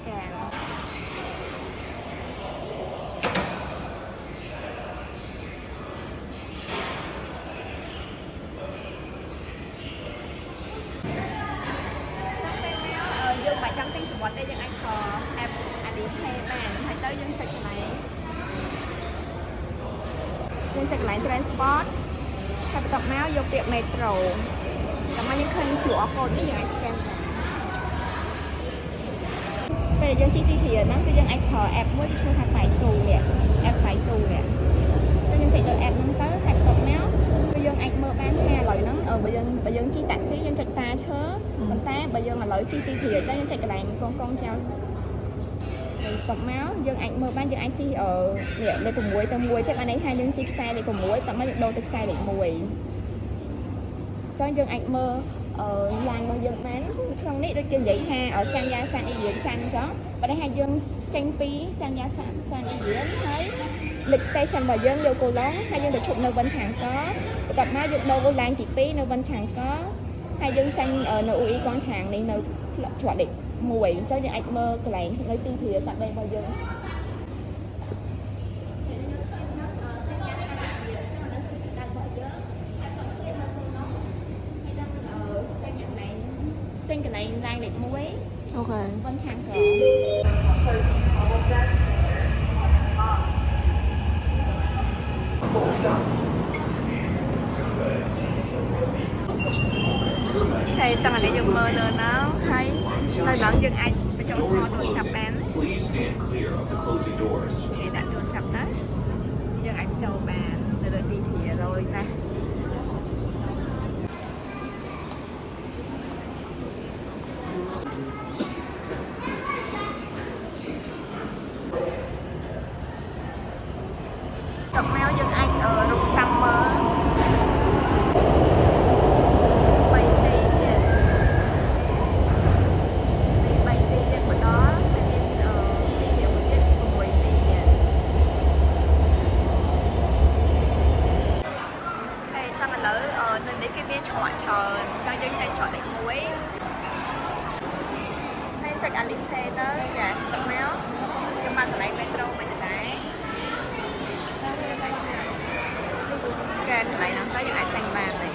scan យើងមិនចាំទិញសម្បត្តិទេយើងអាចខល app Alipay បានហើយទៅយើងចុចកន្លែងtransport ហើយបន្ទាប់មកយកពាក្យ metro តាមមកយើងឃើញ QR code នេះយើងអាច scan បានពេលយើងជិះទីធ្លាហ្នឹងគឺយើងអាចខល app មួយគេឈ្មោះថា Pai Tu នេះ app Pai Tu នេះចឹងយើងចុចលើ app ហ្នឹងទៅហើយបន្ទាប់មកគឺយើងអាចមើលបានថាឥឡូវហ្នឹងបើយើងជិះ taxi យើងចុចតាឈើប៉ុន្តែបើយើងឥឡូវជិះទីធ្លាចឹងយើងចុចកន្លែងកងចោលហើយបន្ទាប់មកយើងអាចមើលបានយើងអាចជិះនេះលេខ6ទៅ1ចេះបានន័យថាយើងជិះខ្សែលេខ6បន្ទាប់មកយើងដូរទៅខ្សែលេខ1ចឹងយើងអាចមើលឡានរបស់យើងបានក្នុងនេះដូចគេនិយាយថាសញ្ញាសានអ៊ីរៀនចាន់អញ្ចឹងបើថាយើងចេញពីសញ្ញាសានអ៊ីរៀនហើយលេខ station របស់យើងយកកូឡុងហើយយើងទៅឈប់នៅវិនឆាងកបន្ទាប់មកយើងដូរឡានទី2នៅវិនឆាងកហើយយើងចាញ់នៅអ៊ូអ៊ីកងឆាងនេះនៅជាប់លេខ1អញ្ចឹងយើងអាចមើលកន្លែងនៅទីធ្លាសាក់ដីរបស់យើងចេញកន្លែងឡានលេខ1អូខេប៉ុនឆាងកហើយចឹងឥឡូវយើងមើលលើណាហើយនៅឡើងយើងអាចបញ្ចូលទូរស័ព្ទបានគេដាក់ទូរស័ព្ទទៅយើងអាចចូលបាននៅលើទីធ្លារយណាតបមកយើងអាចរកចាំមើលចុច Alipay ទៅយ៉ាទឹកមកខ្ញុំមកកន្លែង metro មិនដែរ scan កន្លែងហ្នឹងទៅយើងអាចចាញ់បានទេ